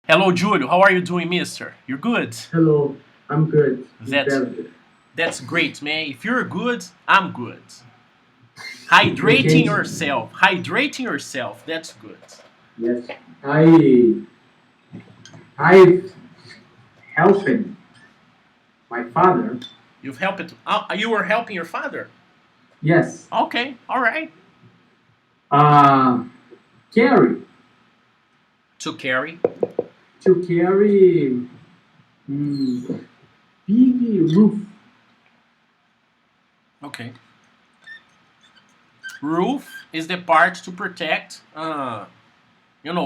Hello, Julio. How are you doing, mister? You're good? Hello, I'm good. That's Very good. that's great, man. If you're good, I'm good. Hydrating Okay. yourself. Hydrating yourself. That's good. Yes, I helping my father. You've helped. You were helping your father. Yes. Okay. All right. Uh, carry To carry. to carry big roof. Okay. Roof is the part to protect.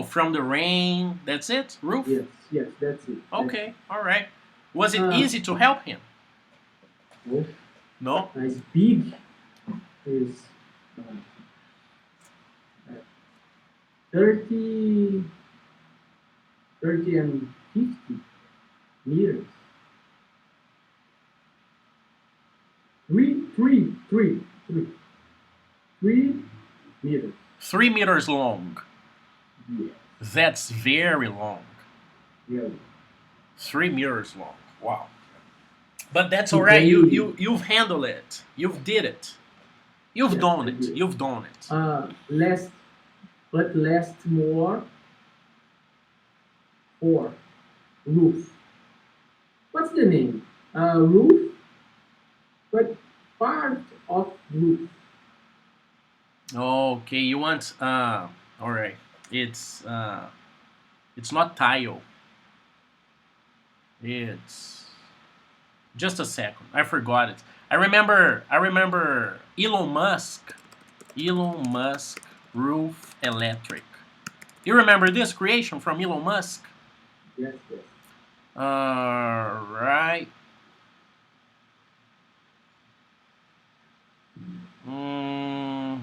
From the rain. That's it. Roof. Yes, yes, that's it. That's it. Okay. All right. Was it Uh, easy to help him? oh, No. nice big is uh, uh, 30, 30 and 50 meters. Three meters. 3 meters long. Yes, That's very long. really. 3 meters long. Wow. But that's all right. You Today, you you've handled it. You've did it. You've yes, done I it. did. You've done it. Last, but last more for roof. What's the name? Roof, but part of roof. Okay, you want all right. It's not tile. It's just a second. I forgot it. I remember Elon Musk. Elon Musk roof electric. You remember this creation from Elon Musk? Yes, yes. Right. Mm,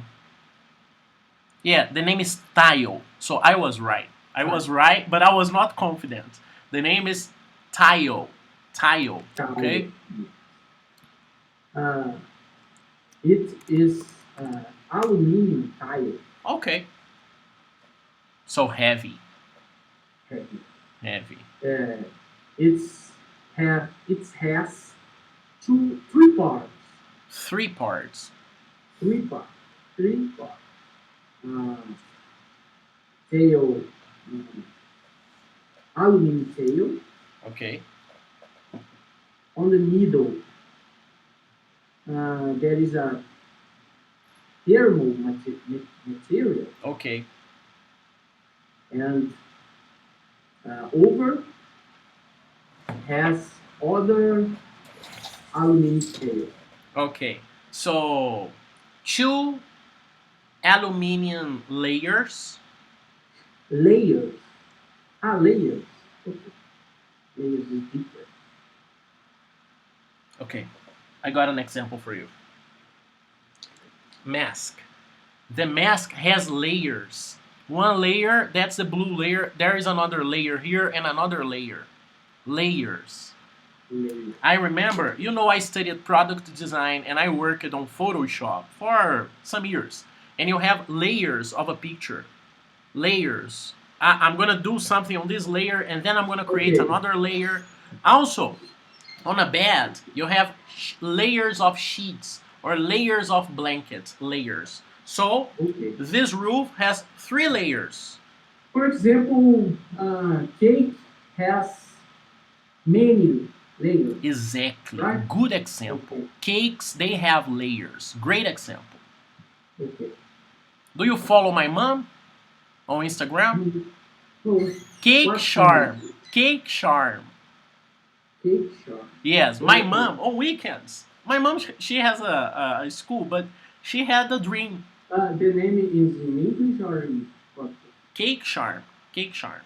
yeah, the name is Tile. So I was right. I Ah, was right, but I was not confident. The name is Tile. Tile. tile. Okay? Uh, it is aluminum tile. Okay. So heavy. Heavy. Heavy. Uh, it has three parts. Three parts. Three parts. Three parts. Uh, tail, um, aluminum tail. Okay. On the middle, there is a thermal material, Okay. and over has other aluminum tail. Okay. So two aluminium layers. Layers. Layers. Okay. Layers is different. Okay. I got an example for you. Mask. The mask has layers. One layer, that's the blue layer. There is another layer here and another layer. Layers. Layers. I remember, I studied product design and I worked on Photoshop for some years. And you have layers of a picture. Layers. I'm going to do something on this layer and then I'm going to create Okay. another layer. Also, on a bed, you have layers of sheets or layers of blankets, layers. So Okay. this roof has 3 layers. For example, cake has many layers, Exactly. right? Good example. Okay. Cakes, they have layers. Great example. Okay. Do you follow my mom on Instagram? So, Cake what's the name? Charm. Cake Charm. Cake shop. Yes, my Okay. mom on weekends. My mom, she has a school, but she had a dream. The name is in English or in what? Cake Charm. Cake Charm.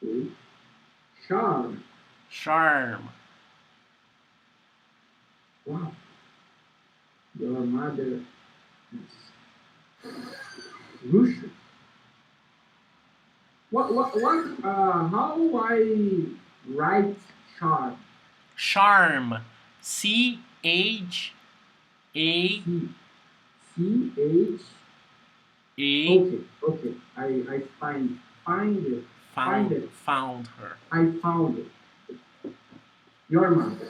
Okay. Charm. Charm. Wow. Your mother is Russian. How I write charm? Charm. C H C, C, H. A Okay, okay. I find it. Find it. Found her. I found it. Your mother.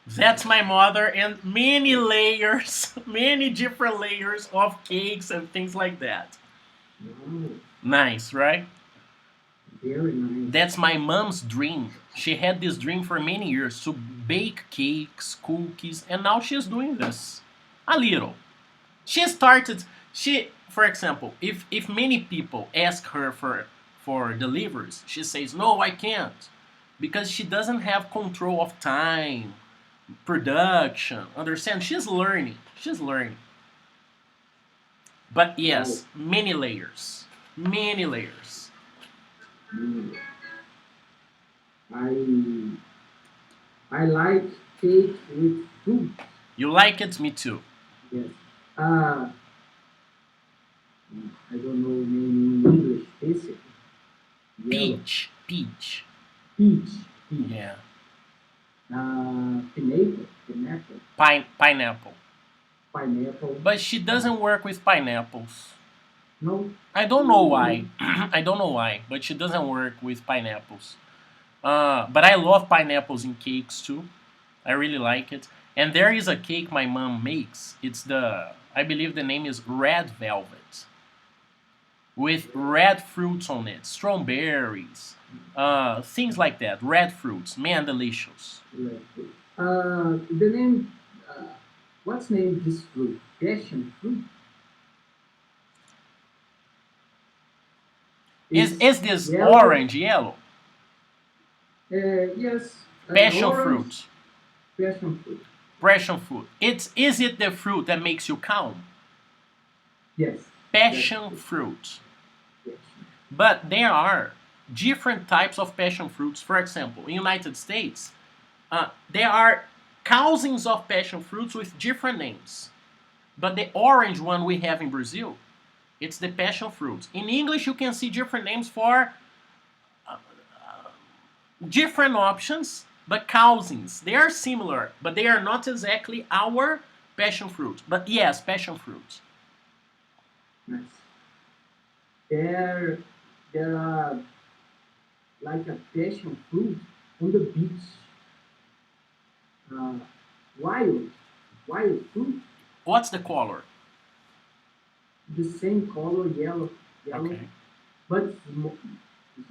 That's my mother, and many layers, many different layers of cakes and things like that. Wow. Nice, right? Very nice. That's my mom's dream. She had this dream for many years to bake cakes, cookies, and now she's doing this. A little. She started. For example, if many people ask her for deliveries, she says, "No, I can't," because she doesn't have control of time, production. Understand? She's learning. She's learning. But yes, many layers, many layers. Mm. I I like cake with fruit. You like it? Me too. Yes. Uh, I don't know name in English. Basically, yellow. Peach, peach. Peach. Peach. Yeah. Pineapple. Pineapple. Pineapple. Pineapple. But she doesn't work with pineapples. No. I don't know why. I don't know why, but she doesn't work with pineapples. But I love pineapples in cakes too. I really like it. And there is a cake my mom makes. I believe the name is red velvet, with red fruits on it, strawberries, things like that. Red fruits, man, delicious. Red fruit. The name. What's name this fruit? Passion fruit. Is this Yellow. orange yellow? Yes. Passion Orange. fruit. Passion fruit. Passion fruit. Is it the fruit that makes you calm? Yes. Passion fruit. Yes. But there are different types of passion fruits. For example, in United States, there are thousands of passion fruits with different names. But the orange one we have in Brazil, it's the passion fruit. In English, you can see different names for different options, but thousands. They are similar, but they are not exactly our passion fruit. But yes, passion fruit. Nice. There are like a passion fruit on the beach. Uh, wild, wild fruit. What's the color? The same color, yellow, Okay. but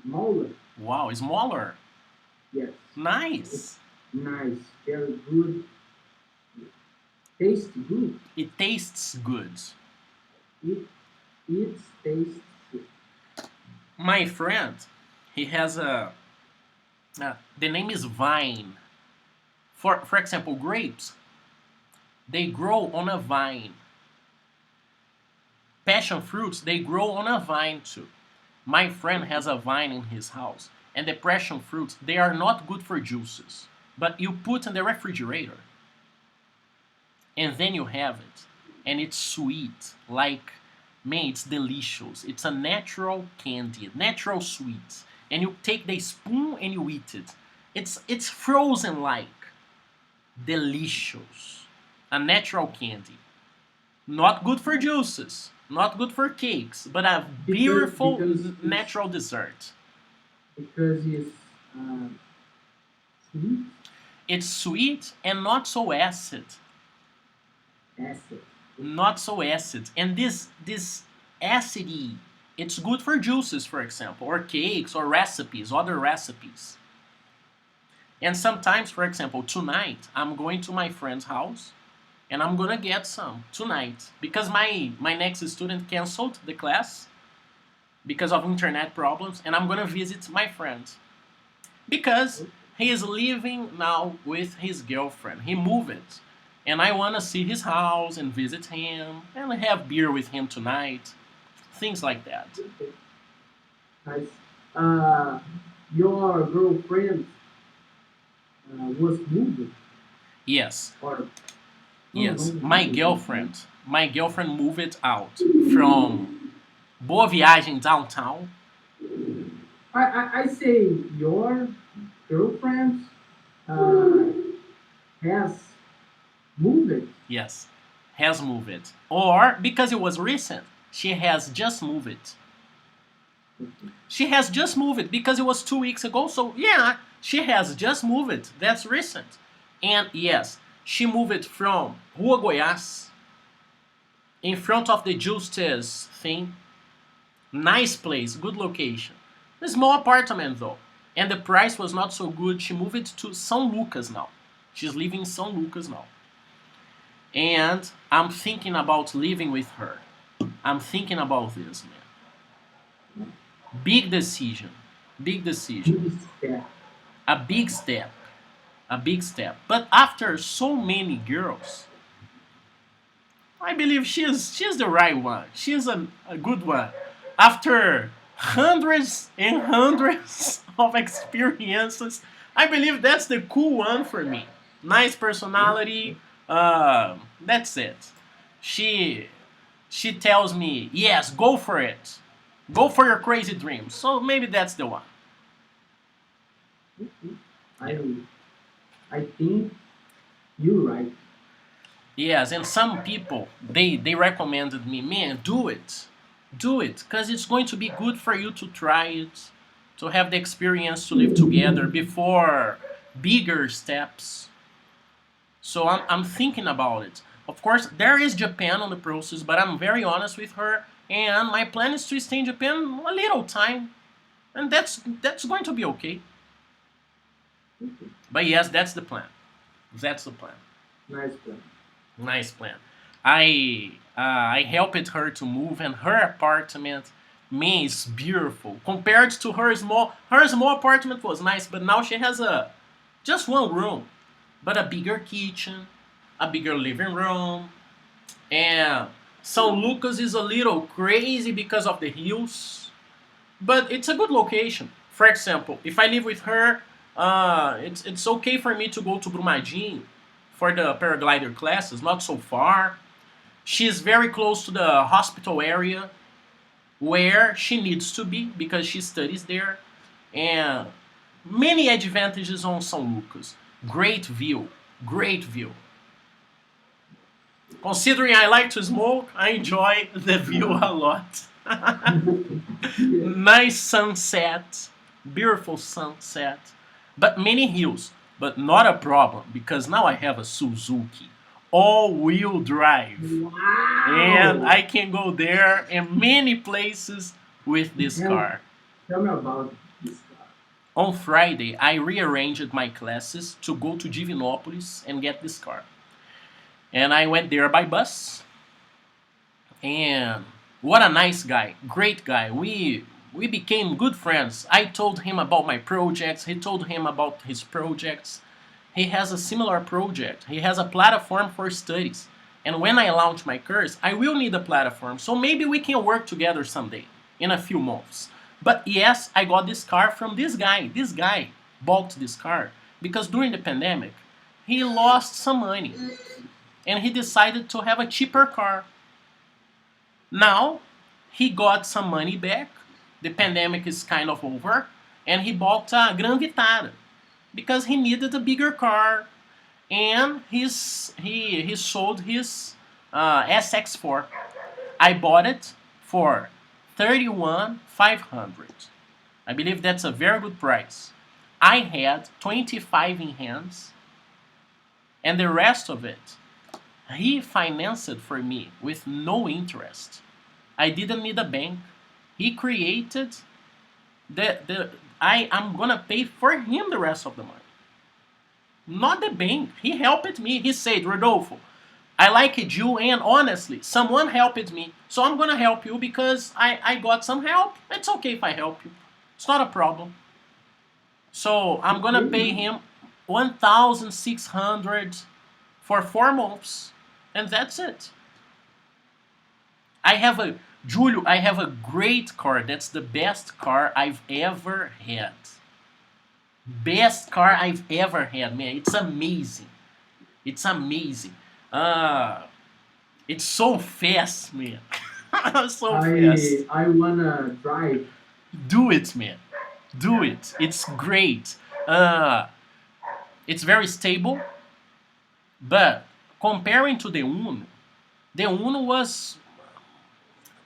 smaller. Wow, smaller. Yes. Nice. Nice. Very good. Tastes good. It tastes good. It it tastes good. My friend, he has the name is vine. For example, grapes, they grow on a vine. Passion fruits, they grow on a vine too. My friend has a vine in his house, and the passion fruits, they are not good for juices, but you put in the refrigerator, and then you have it, and it's sweet, like, man, it's delicious. It's a natural candy, natural sweet, and you take the spoon and you eat it. It's frozen like delicious, a natural candy. Not good for juices, not good for cakes, but a beautiful because natural dessert. because it's sweet It's sweet and not so acid. acid. Not so acid. And this acidity, it's good for juices, for example, or cakes or recipes, other recipes. And sometimes, for example, tonight I'm going to my friend's house and I'm gonna get some tonight because my next student canceled the class because of internet problems, and I'm gonna visit my friend because he is living now with his girlfriend. He moved, and I wanna see his house and visit him and have beer with him tonight, things like that. Okay. Nice. Your girlfriend was moved Yes, or yes. no, My girlfriend moved out from Boa Viagem downtown. I say your girlfriend uh, has moved. Yes, has moved. Or because it was recent, she has just moved. She has just moved it because it was 2 weeks ago. So yeah, she has just moved it. That's recent. And yes, she moved it from Rua Goiás, in front of the Justice thing. Nice place, good location. A small apartment though. And the price was not so good. She moved it to São Lucas now. She's living in São Lucas now. And I'm thinking about living with her. I'm thinking about this, man. Big decision. Big decision. Big step. A big step. A big step. But after so many girls, I believe she's the right one. She's a good one. After hundreds and hundreds of experiences, I believe that's the cool one for me. Nice personality. That's it. She she tells me, yes, go for it. Go for your crazy dreams. So maybe that's the one. I I think you're right. Yes, and some people they recommended me, man, do it, because it's going to be good for you to try it, to have the experience to live together before bigger steps. So I'm thinking about it. Of course, there is Japan on the process, but I'm very honest with her, and my plan is to stay in Japan a little time, and that's going to be okay. But yes, that's the plan. That's the plan. Nice plan. Nice plan. I helped her to move, and her apartment, man, is beautiful compared to her small apartment was nice, but now she has a just one room, but a bigger kitchen, a bigger living room, and São Lucas is a little crazy because of the hills, but it's a good location. For example, if I live with her, it's okay for me to go to Brumadinho for the paraglider classes, not so far. She's very close to the hospital area where she needs to be because she studies there. And many advantages on São Lucas. Great view, great view. Considering I like to smoke, I enjoy the view a lot. Nice sunset, beautiful sunset, but many hills. But not a problem because now I have a Suzuki all-wheel drive, and Wow! I can go there in many places with this Tell, car. tell me about this car. On Friday, I rearranged my classes to go to Divinópolis and get this car. And I went there by bus. And what a nice guy, great guy. We became good friends. I told him about my projects. He told him about his projects. He has a similar project. He has a platform for studies. And when I launch my course, I will need a platform. So maybe we can work together someday in a few months. But yes, I got this car from this guy. This guy bought this car because during the pandemic, he lost some money and he decided to have a cheaper car. Now, he got some money back. The pandemic is kind of over. And he bought a Gran Vitara because he needed a bigger car. And he sold his SX4. I bought it for 31,500. I believe that's a very good price. I had 25 in hands, and the rest of it he financed it for me with no interest. I didn't need a bank. He created the I am gonna pay for him the rest of the money, not the bank. He helped me. He said, Rodolfo, I like you, and honestly, someone helped me, so I'm gonna help you because I got some help. It's okay if I help you. It's not a problem. So I'm gonna Okay. pay him 1,600 for 4 months, and that's it. I have a Julio. I have a great car. That's the best car I've ever had. Best car I've ever had, man. It's amazing. It's amazing. Uh, it's so fast, man. So fast. I wanna drive. Do it, man. Do it. It's great. Uh, it's very stable, but comparing to the Uno was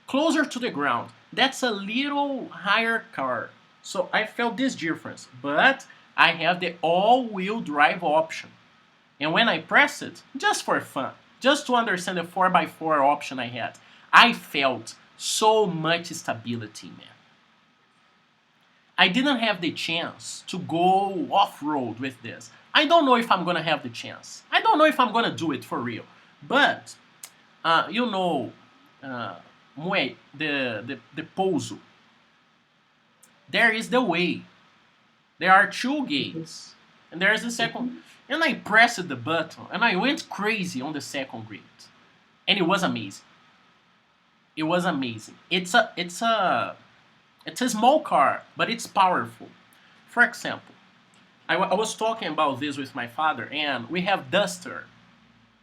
closer to the ground. That's a little higher car. So I felt this difference. But I have the all-wheel drive option. And when I press it, just for fun, just to understand the 4x4 option I had, I felt so much stability, man. I didn't have the chance to go off-road with this. I don't know if I'm gonna have the chance. I don't know if I'm gonna do it for real. But, you know, uh, the Pouso, there is the way. There are two gates. And there's the second. And I pressed the button and I went crazy on the second gate. And it was amazing. It was amazing. It's a small car, but it's powerful. For example, I was talking about this with my father, and we have Duster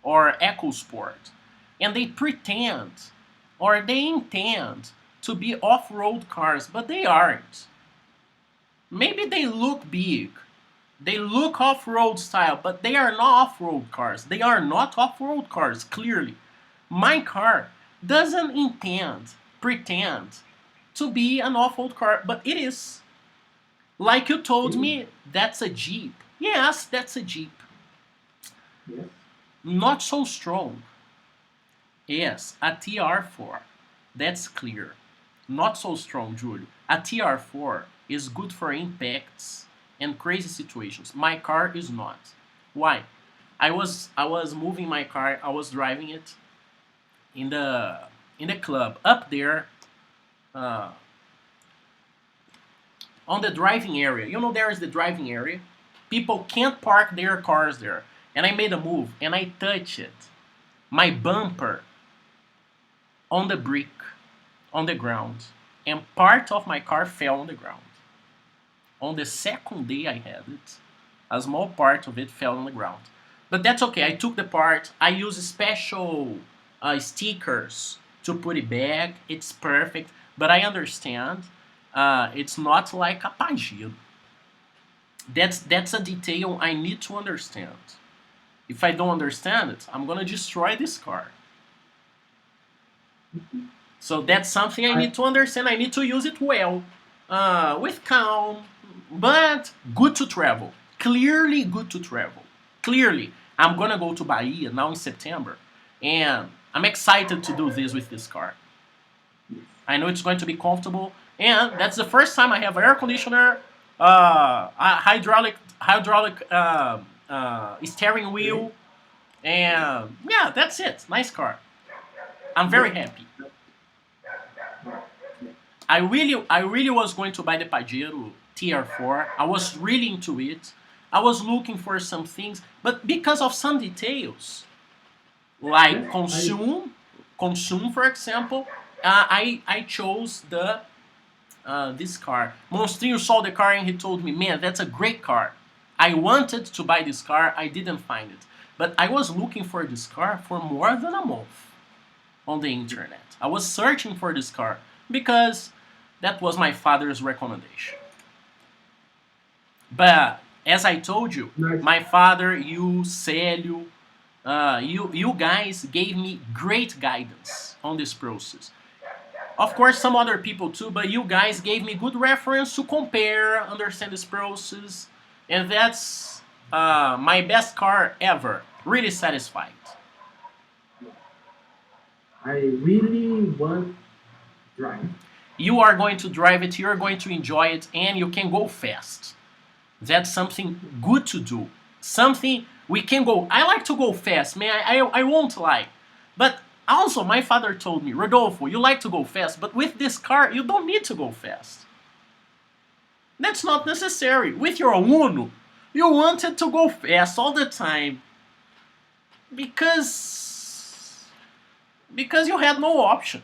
or EcoSport, and they pretend or they intend to be off-road cars, but they aren't. Maybe they look big, they look off-road style, but they are not off-road cars. They are not off-road cars, clearly. My car doesn't pretend to be an off-road car, but it is. Like you told me, that's a Jeep. Yes, that's a Jeep. Yes. Not so strong. Yes, a TR4. That's clear. Not so strong, Julio. A TR4 is good for impacts and crazy situations. My car is not. Why? I was moving my car. I was driving it in the club up there, uh, on the driving area. You know, there is the driving area. People can't park their cars there. And I made a move and I touched it, my bumper, on the brick, on the ground. And part of my car fell on the ground. On the second day I had it, a small part of it fell on the ground. But that's okay. I took the part. I use special stickers to put it back. It's perfect. But I understand. It's not like a Pajero. That's a detail I need to understand. If I don't understand it, I'm gonna destroy this car. So that's something I I need to understand. I need to use it well, with calm, but good to travel. Clearly good to travel. Clearly, I'm gonna go to Bahia now in September, and I'm excited to do this with this car. I know it's going to be comfortable, and that's the first time I have air conditioner, a hydraulic steering wheel, and yeah, that's it. Nice car. I'm very happy. I really was going to buy the Pajero TR4. I was really into it. I was looking for some things, but because of some details, like yes, I consume for example, I chose the this car. Monstrinho saw the car and he told me, "Man, that's a great car. I wanted to buy this car. I didn't find it, but I was looking for this car for more than a month on the internet. I was searching for this car because that was my father's recommendation. But as I told you, nice. my father, you, Célio, you guys gave me great guidance on this process. Of course, some other people too, but you guys gave me good reference to compare, understand this process, and that's my best car ever. Really satisfied. I really want drive. You are going to drive it, you're going to enjoy it, and you can go fast. That's something good to do. Something we can go. I like to go fast, man. I won't lie. But also, my father told me, Rodolfo, you like to go fast, but with this car, you don't need to go fast. That's not necessary. With your Uno, you wanted to go fast all the time because you had no option.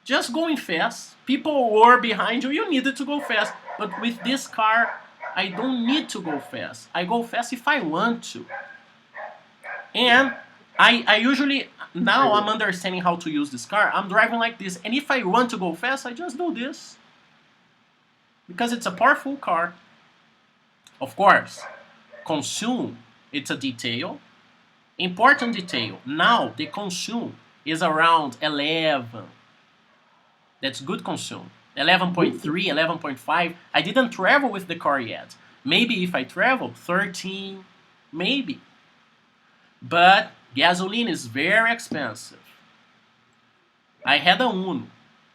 Just going fast. People were behind you. You needed to go fast. But with this car, I don't need to go fast. I go fast if I want to. And I usually, now I'm understanding how to use this car. I'm driving like this. And if I want to go fast, I just do this. Because it's a powerful car. Of course, consume, it's a detail. Important detail. Now, the consume is around 11. That's good consume. 11.3, 11.5. I didn't travel with the car yet. Maybe if I travel, 13, maybe. But gasoline is very expensive. I had a Uno,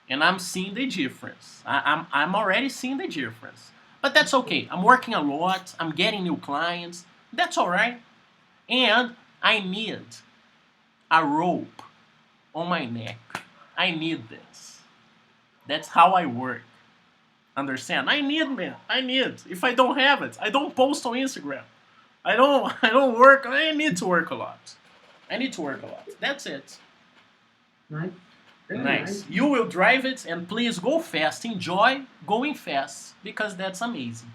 and I'm seeing the difference. I'm already seeing the difference. But that's okay. I'm working a lot. I'm getting new clients. That's all right. And I need a rope on my neck. I need this. That's how I work. Understand? I need, man. I need. If I don't have it, I don't post on Instagram. I don't. I don't work. I need to work a lot. I need to work a lot. That's it. Nice. Very Nice. nice. You will drive it, and please go fast. Enjoy going fast because that's amazing.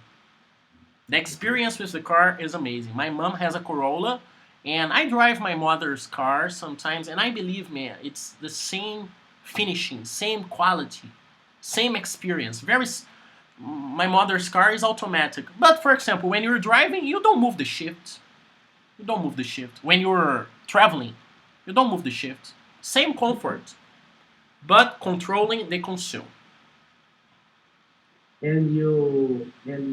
The experience with the car is amazing. My mom has a Corolla, and I drive my mother's car sometimes, and I believe, man, it's the same finishing, same quality, same experience. My mother's car is automatic, but for example, when you're driving, you don't move the shift. You don't move the shift. When you're traveling, you don't move the shift. Same comfort, but controlling the consume. And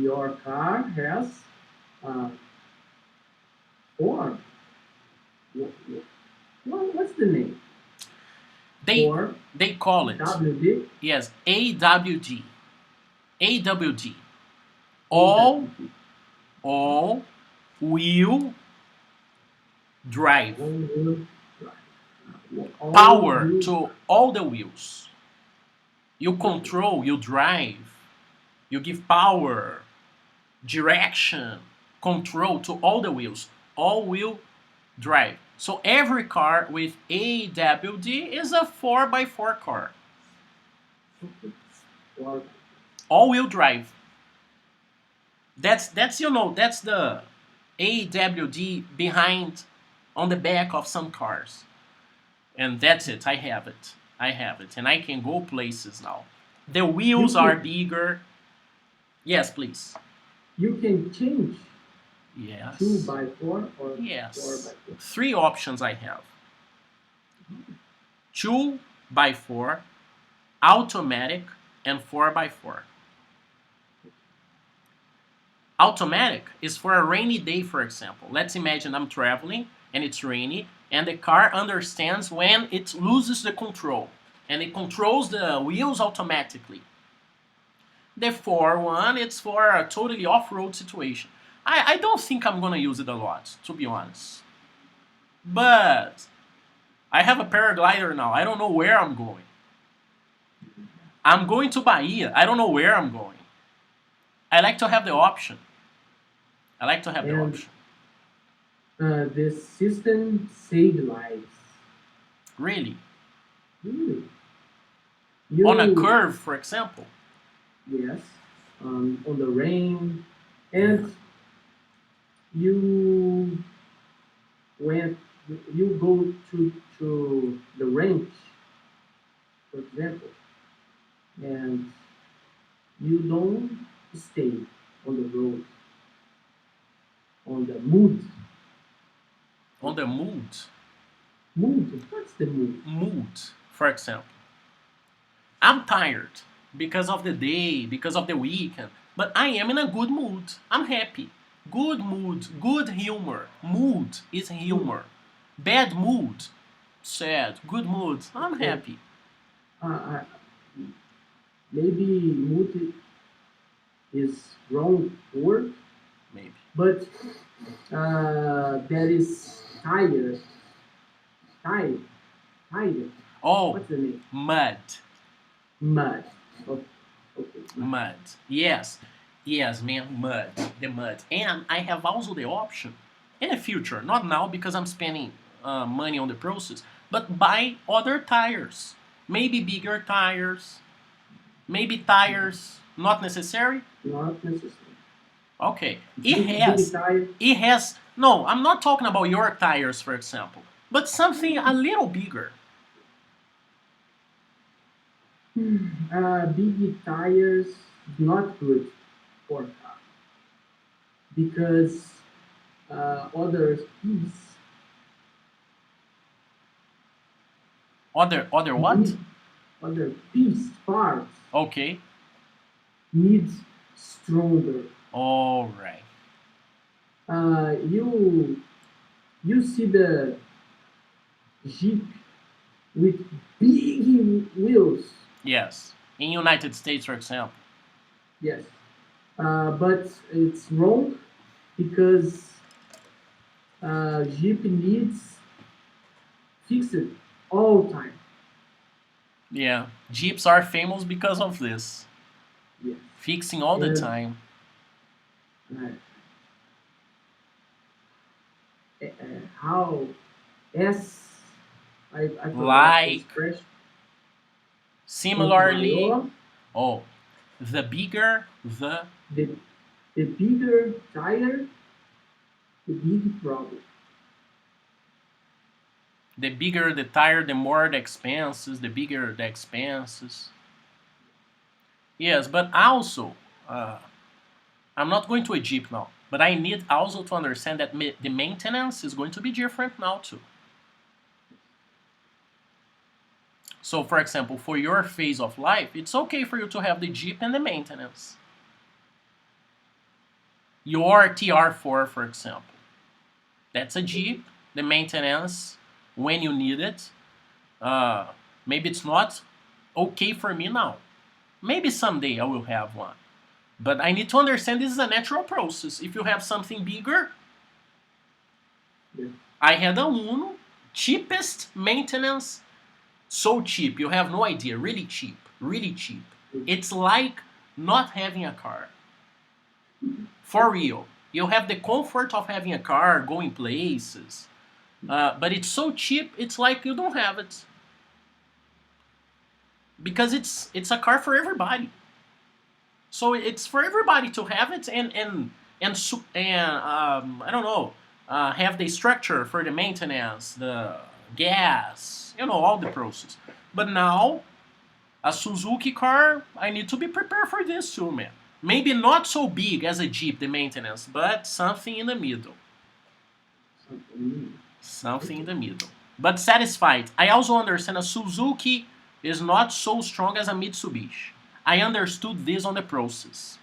your car has uh, four. What's the name? They Four they call it, WD yes, AWD. AWD. All AWD. all wheel drive. All wheel drive. All Power wheel to all the wheels. You control, you drive, you give power, direction, control to all the wheels. All wheel drive. So every car with AWD is a 4x4 car. drive. All wheel drive. That's the AWD behind on the back of some cars. And that's it. I have it. I have it. And I can go places now. The You wheels are can bigger. Yes, please. you can change two Yes. by four or four by Yes. four. Three options I have. 2x4, automatic, and 4x4. Automatic is for a rainy day, for example. Let's imagine I'm traveling and it's rainy, and the car understands when it loses the control, and it controls the wheels automatically. The 4 one, it's for a totally off-road situation. I don't think I'm gonna use it a lot, to be honest. But I have a paraglider now. I don't know where I'm going. I'm going to Bahia. I don't know where I'm going. I like to have the option. I like to have the And option. the system saved lives. Really. Really? On a You curve, for example. yes, on the rain, Yeah. and you when you go to the ranch, for example, and you don't stay on the road, on the On the mood. What's the mood? mood, for example. I'm tired because of the day, because of the weekend, but I am in a good mood. I'm happy. Good mood, good humor. Mood is Mood. humor. Bad mood, sad. Good mood, I'm Okay. happy. Uh, maybe mood is wrong word, Maybe. but that is tired, tired, tired. Oh, What's the name? mud. Mud. Oh, okay, mud. Mud. Yes. Yes, man, mud. The mud. And I have also the option in the future, not now because I'm spending money on the process, but buy other tires. Maybe bigger tires, maybe tires not necessary. Not necessary. Okay. Big tire. It has, no, I'm not talking about your tires, for example, but something a little bigger. Big tires is not good for car because other speeds Other what? big, other piece parts Okay. needs stronger. All right. You see the Jeep with big wheels. Yes. In United States, for example. Yes, but it's wrong because Jeep needs fixed all time. Yeah. Jeeps are famous because of this. Yes, Fixing all the and time. uh, how S I forgot the Like, expression. Quanto similarly, maior, oh, the bigger the. the the bigger tire, the big problem. The bigger the tire, the more the expenses, the bigger the expenses. Yes, but also, uh, I'm not going to a Jeep now, but I need also to understand that the maintenance is going to be different now too. So, for example, for your phase of life, it's okay for you to have the Jeep and the maintenance. Your TR4, for example, that's a Jeep, the maintenance when you need it. Uh, Maybe it's not okay for me now. Maybe someday I will have one. But I need to understand this is a natural process. If you have something bigger, Yeah. I had a Uno, cheapest maintenance, so cheap, you have no idea, really cheap, really cheap. It's like not having a car. For real. You have the comfort of having a car, going places, but it's so cheap, it's like you don't have it. Because it's a car for everybody. So it's for everybody to have it and I don't know, have the structure for the maintenance, the gas, all the process. But now a Suzuki car, I need to be prepared for this too, man. Maybe not so big as a Jeep, the maintenance, but something in the middle. Something. Something in Okay. the middle. But satisfied. I also understand a Suzuki is not so strong as a Mitsubishi. I understood this on the process.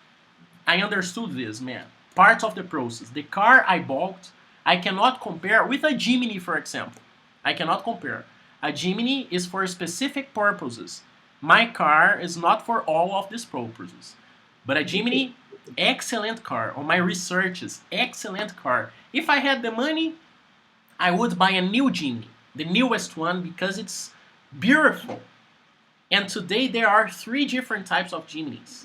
I understood this, man. Part of the process. The car I bought, I cannot compare with a Jimny, for example. I cannot compare. A Jimny is for specific purposes. My car is not for all of these purposes. But a Jimny, excellent car. On my researches, excellent car. If I had the money, I would buy a new Jimny, the newest one, because it's beautiful. And today there are three different types of Jimnys.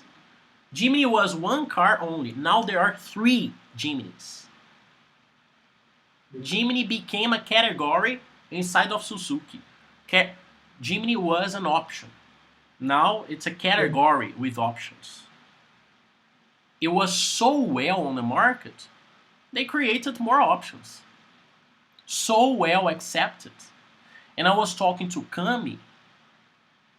Jimny was one car only. Now there are three Jimnys. Jimny became a category inside of Suzuki. Jimny was an option. Now it's a Yeah. category with options. It was so well on the market, they created more options. So well accepted. And I was talking to Kami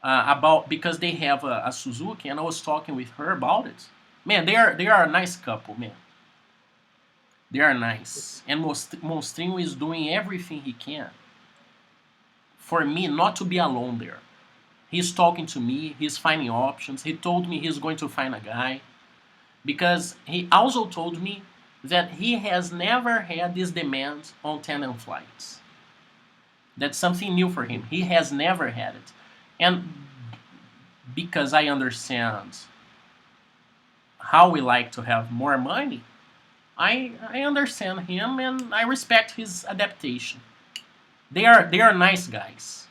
about because they have a Suzuki, and I was talking with her about it. Man, they are a nice couple, man. They are nice, and Monstrinho is doing everything he can for me not to be alone there. He's talking to me. He's finding options. He told me he's going to find a guy because he also told me that he has never had this demand on tandem flights. That's something new for him. He has never had it, and because I understand how we like to have more money, I understand him and I respect his adaptation. They are nice guys.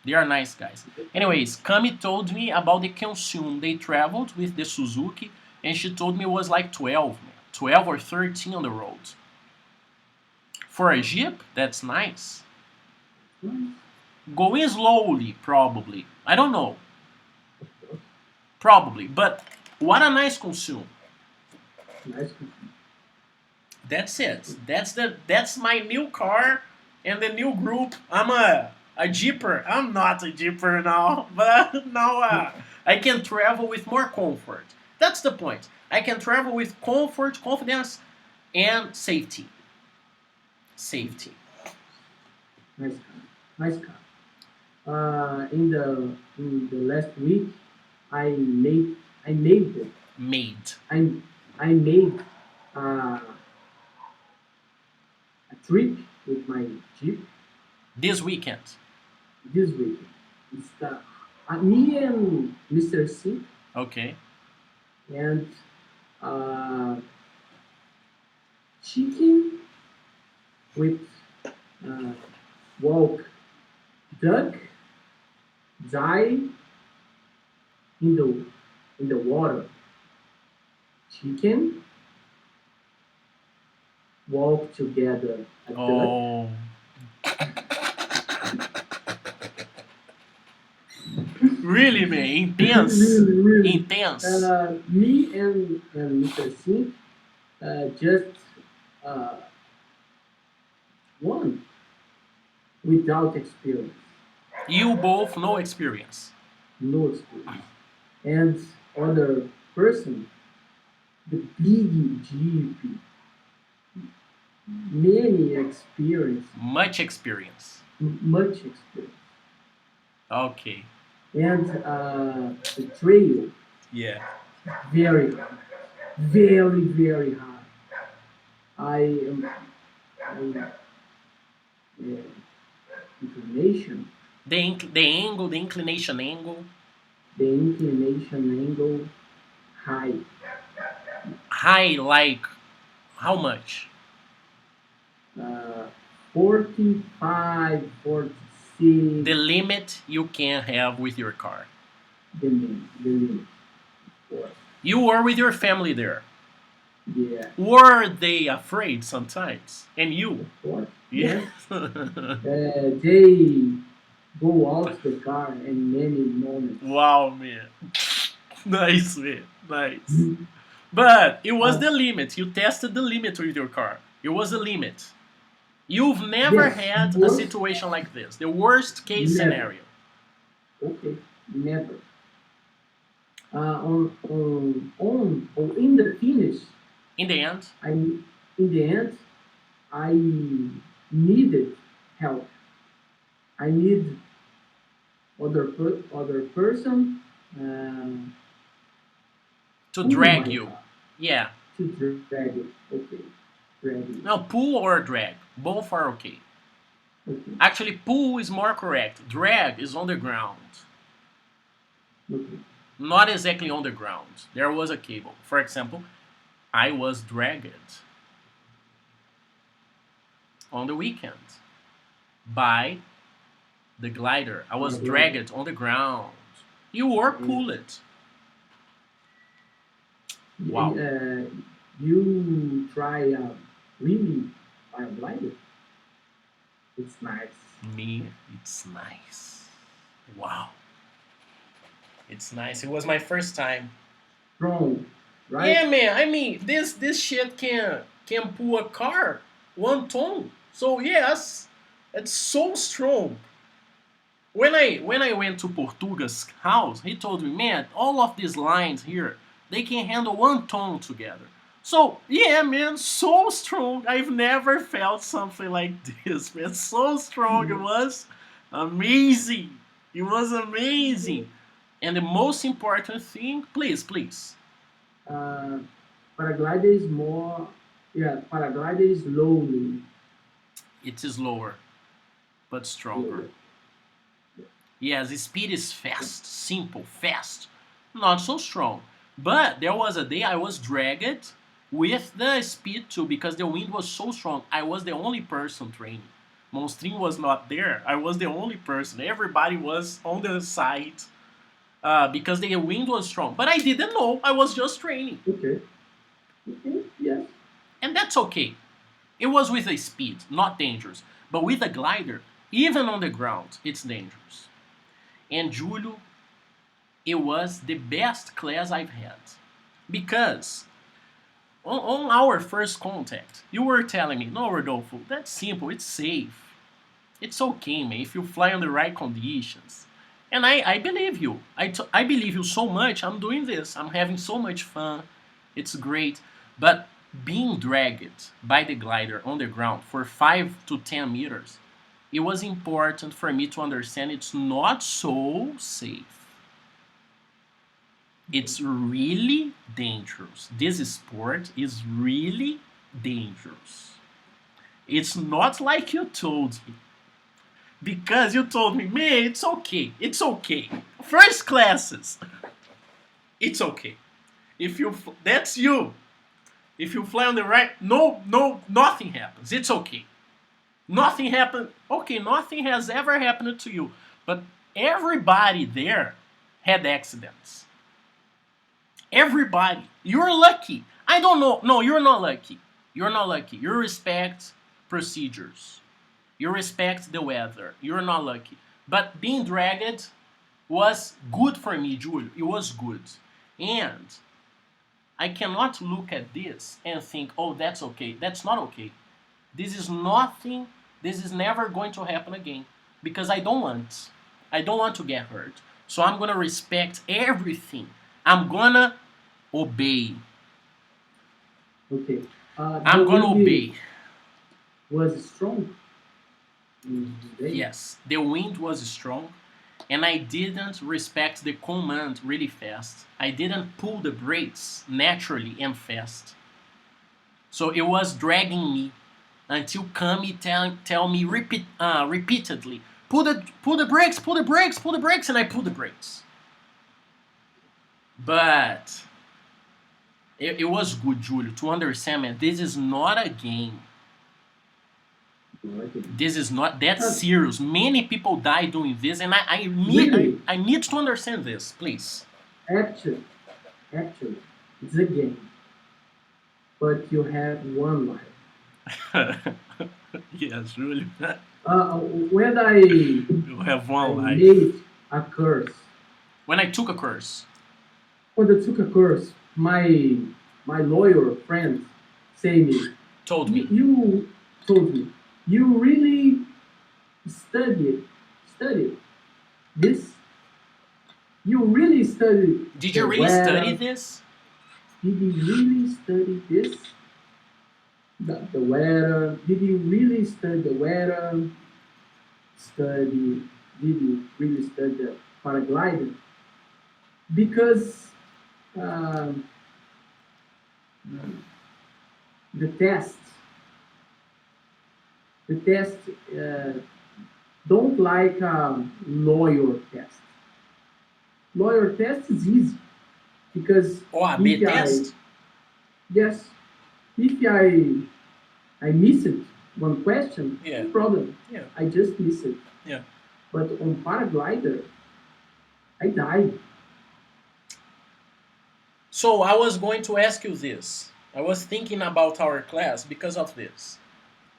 They are nice guys. Anyways, Kami told me about the consume. They traveled with the Suzuki, and she told me it was like 12, man. 12 or 13 on the road. For a Jeep, that's nice. Nice. Going slowly, probably. I don't know. Probably. But what a nice consume. Nice. That's it. That's my new car and the new group. I'm a jeeper. I'm not a jeeper now, but now I can travel with more comfort. That's the point. I can travel with comfort, confidence, and safety. Safety. Nice car. Nice car. In the last week, I made I made it. Made. I I made uh, a trip with my jeep This weekend. this week. It's the me and Mr. C Okay. and uh, chicken with uh, walk duck die in the water. Chicken walk together. A duck. Oh. Really, man. Intense. Really, really. Intense. Me and Mr. Sink just uh, one without experience, You both no experience. no experience, and other person, the big GP, many experience, Much experience. much experience, Okay. and the trail Yeah. very hard, very very hard. I am I, inclination, The angle, the inclination angle. the inclination angle high, High, like how much? uh, 45, The 46, limit you can have with your car. the limit, of course. You were with your family there. Yeah, Were they afraid sometimes? And you? of course. Yeah. Yes, they go out the car in many moments. Wow, man. Nice, man. Nice. But it was Uh, the limit. You tested the limit with your car. It was the limit. You've never yes, had a worst, situation like this. The worst case never. scenario. Okay, never. On in the finish, In the end, I in the end I needed help. I need other person uh, to pull drag my you. car Yeah. to drag it. Okay, drag it. No, pull or drag. Both are okay. Okay, Actually, pull is more correct. Drag is on the ground. okay. Not exactly on the ground. There was a cable. For example, I was dragged on the weekend by the glider. I was Like, dragged on the ground. You were pulled. Wow. uh, you try really paraglider. It's nice. Me, it's nice. Wow. It's nice. It was my first time. Strong, right? Yeah, man. I mean, this shit can pull a car 1 ton. So yes, it's so strong. When I went to Portuga's house, he told me, man, all of these lines here, they can handle 1 ton together. So yeah, man, so strong. I've never felt something like this, man. So strong it was, amazing. It was amazing. And the most important thing, please, please, Uh, paraglider is more, yeah, paraglider is slowly, it is lower but stronger. slower. Yes, the speed is fast, simple, fast, not so strong. But there was a day I was dragged with the speed too because the wind was so strong. I was the only person training. Monstrin was not there. I was the only person. Everybody was on the side because the wind was strong. But I didn't know. I was just training. Okay, okay, yes. And that's okay. It was with a speed, not dangerous. But with a glider, even on the ground, it's dangerous. And Julio, it was the best class I've had. Because on our first contact, you were telling me, no, Rodolfo, that's simple, it's safe. It's okay, man, if you fly on the right conditions. And I believe you. I believe you so much. I'm doing this. I'm having so much fun. It's great. But being dragged by the glider on the ground for 5 to 10 meters, it was important for me to understand it's not so safe. It's really dangerous. This sport is really dangerous. It's not like you told me. Because you told me, man, it's okay. It's okay. First classes, it's okay. If you, that's you. If you fly on the right, nothing happens. It's okay. Nothing happened. Okay, nothing has ever happened to you. But everybody there had accidents. Everybody. You're lucky. I don't know. No, you're not lucky. You're not lucky. You respect procedures. You respect the weather. You're not lucky. But being dragged was good for me, Julio. It was good. And I cannot look at this and think, oh, that's okay. That's not okay. This is nothing. This is never going to happen again. Because I don't want. I don't want to get hurt. So I'm going to respect everything. I'm going to obey. Okay. I'm going to obey. Was strong. Yes, the wind was strong, and I didn't respect the command really fast. I didn't pull the brakes naturally and fast. So it was dragging me until Kami tell me repeatedly, pull the brakes, pull the brakes, pull the brakes, and I pulled the brakes. But it was good, Julio, to understand, man, this is not a game. This is not that serious. Many people die doing this, and I need to understand this, please. Actually, it's a game, but you have one life. Yes, Julio. When You have I one life. made a curse, When I took a course, when I took a course, my lawyer friend say me, told me, you told me, you really studied this. You really studied did the you really study weather. this? Did you really study this? The weather. Did you really study the weather? Study. Did you really study the paragliding? Because um, the test, the test uh, don't like lawyer test. Lawyer test is easy because OAB if I test? yes, if I miss it one question, Yeah, no problem. yeah, I just miss it. yeah. But on paraglider, I died. So I was going to ask you this. I was thinking about our class because of this.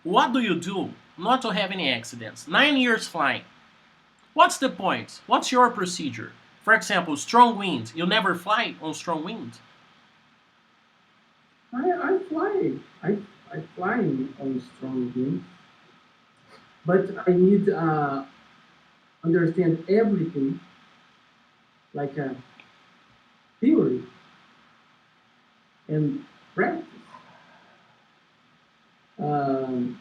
What do you do not to have any accidents? 9 years flying. What's the point? What's your procedure? For example, strong wind. You never fly on strong wind. I fly. I fly on strong wind, but I need understand everything like a theory and practice. Um,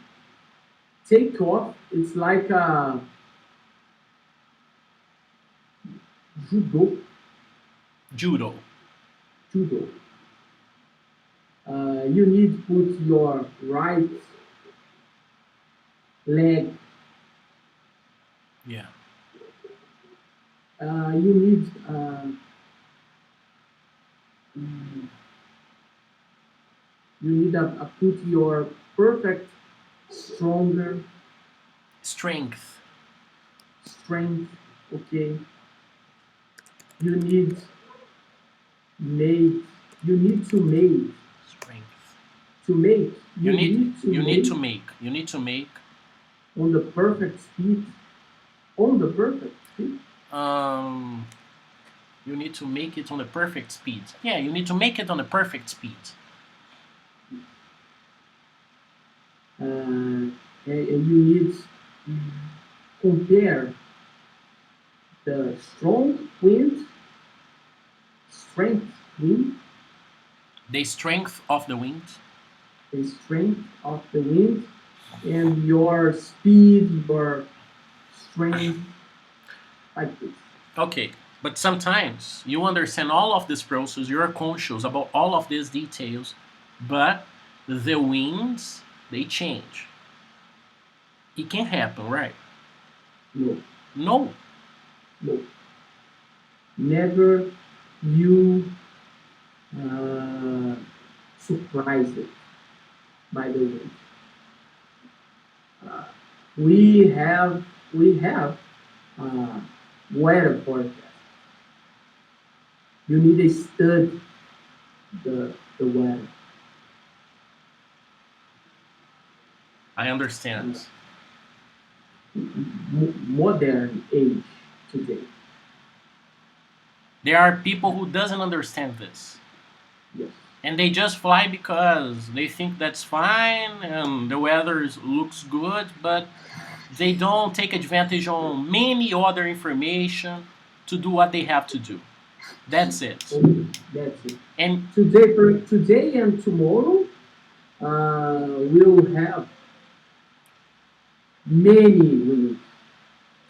Take off. It's like a judo. Judo. Judo. You need to put your right leg. Yeah. You need you need a put your perfect stronger Strength. strength. Okay. You need make. You need to make. Strength. To make. You You need need to you need make to make. You need to make on the perfect speed. On the perfect speed. um you need to make it on the perfect speed. Yeah, you need to make it on the perfect speed. And you need compare the strong wind, strength wind, The strength of the wind the strength of the wind and your speed, your strength, like this. Okay, but sometimes you understand all of this process, you're conscious about all of these details, but the winds, they change. It can happen, right? No, No. no. Never you uh, surprised by the wind. Uh, we have uh, weather forecast. You need to study the weather. I understand. Modern age today. There are people who doesn't understand this. Yes. And they just fly because they think that's fine and the weather looks good, but they don't take advantage on many other information to do what they have to do. That's it. Okay, that's it. And Today and tomorrow, we'll have many winds,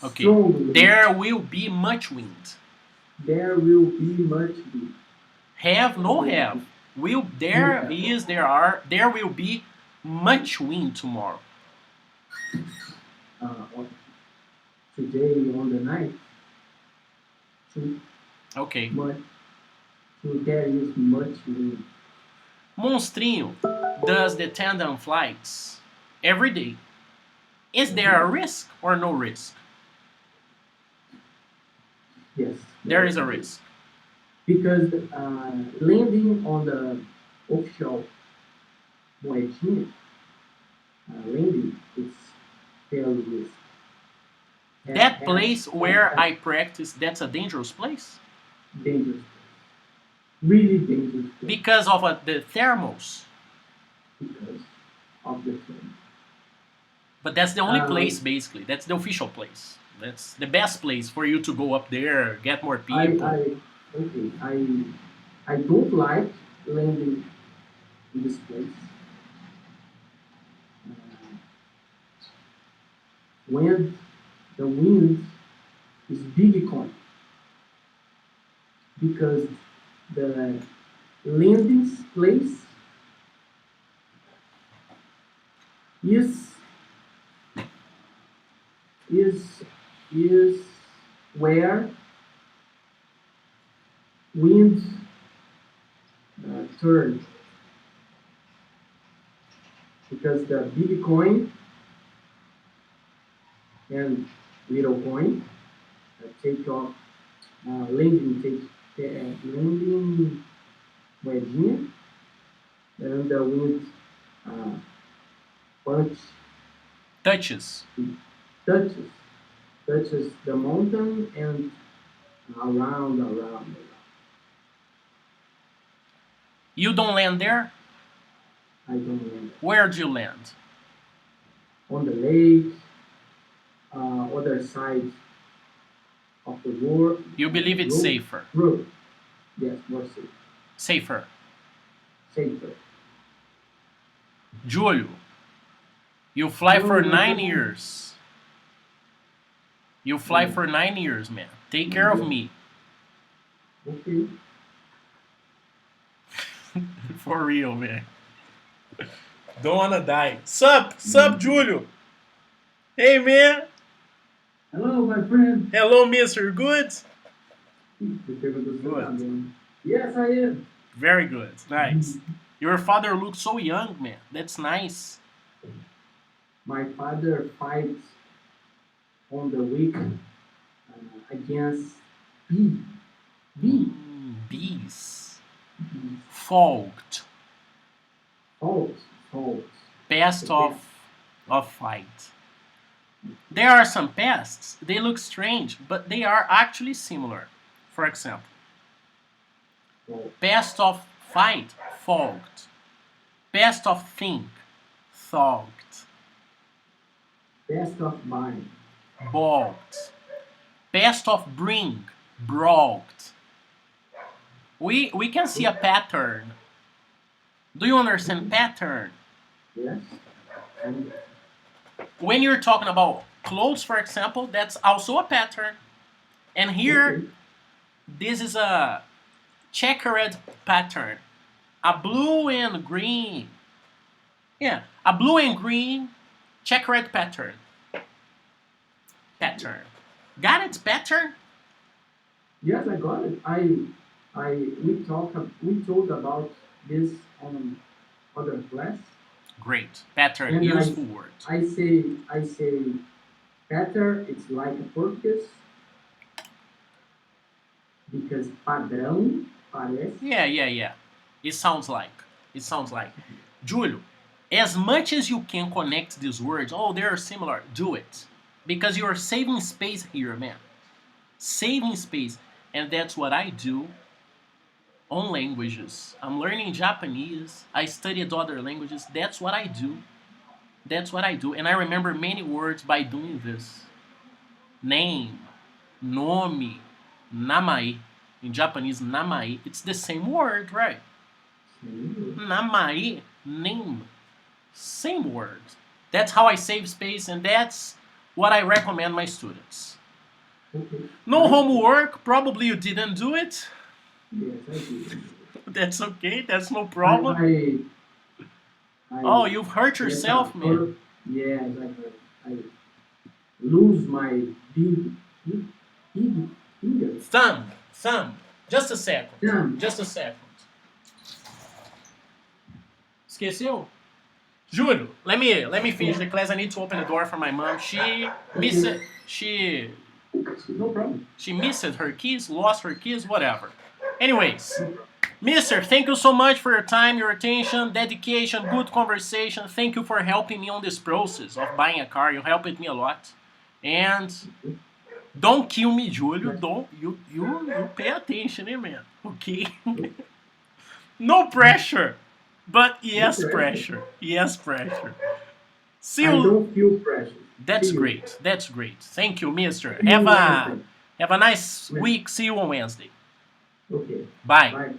okay, strong winds. there will be much wind. There will be much wind. Have no Yes, have. Will no there have. is there are there will be much wind tomorrow. Uh, Today on the night, too Okay. much. So there is much wind. Monstrinho does the tandem flights every day. Is there a risk or no risk? Yes, There there is is a a risk. risk. Because landing on the offshore moedinha, landing is fairly risk. That Has place where I practice, that's a dangerous place dangerous, really dangerous place because of the thermals. because of the thing. But that's the only place, Um, basically. That's the official place. That's the best place for you to go up there, get more I, people. I, okay, I don't like landing in this place. Uh, when the wind is big coin because the landing place is is is where wind turn because the big coin and little coin take off landing take landing moedinha and the wind uh, punch Touches. touches touches the mountain and around. You don't land there? I don't land Where do you land? on the lake, other side of the world, You believe it's road, safer. road. Yes, more safe, Safer. safer. Julio, you fly Hello, for my 9 friend. years. You fly Yeah, for 9 years, man. Take care of yeah. me. Okay. For real, man. Don't wanna die. Sup, Julio. Hey, man. Hello, my friend. Hello, mister. Good? Você perguntou se você tá Good. bem. Yes, I am. Very good. Nice. Your father looks so young, man. That's nice. My father fights on the week against B. B. Bees. B. Fogged. Fault. Fault. Pest The best. of fight. There are some pests. They look strange, but they are actually similar. For example, Fault. pest of fight, fogged. Pest of think, thogged. Best of mine. Bogged. Pest of bring, brogged. We can see a pattern. Do you understand pattern? Yes. And When you're talking about clothes, for example, that's also a pattern. And here, Okay. this is a checkered pattern. A blue and green. Yeah, a blue and green checkered pattern. Pattern. Got it? Pattern? Yes, I got it. We told about this on other class, Great. Pattern. and Useful word. I say better. It's like a Portuguese because padrão parece. Yeah. It sounds like. It sounds like. Julio, as much as you can connect these words, oh, they're similar, do it. Because you're saving space here, man. Saving space. And that's what I do on languages. I'm learning Japanese. I studied other languages. That's what I do. That's what I do. And I remember many words by doing this. Name, nome, namai. In Japanese, namai. It's the same word, right? Sim. Namai, name. Same word. That's how I save space, and that's what I recommend my students. Okay. No Nice. homework, probably you didn't do it. Yes, I do. That's okay, that's no I, problem. Oh, I you've hurt yes, I yourself, man. hurt. Yes, I lose my big, big finger. Thumb. Just a second. Damn. Just a second. Esqueceu? Júlio, let me finish the class. I need to open the door for my mom. She missed she No problem. she missed her keys, lost her keys, whatever. Anyways, Mister, thank you so much for your time, your attention, dedication, good conversation. Thank you for helping me on this process of buying a car. You helped me a lot. And don't kill me, Julio. Don't you pay attention, eh, man? Okay. No pressure. But No yes, pressure. pressure. Yes, pressure. See I you. don't feel pressure. That's See you. great. That's great. Thank you, Mister. See you Wednesday. Have a nice Wednesday. week. See you on Wednesday. Okay. Bye. Bye.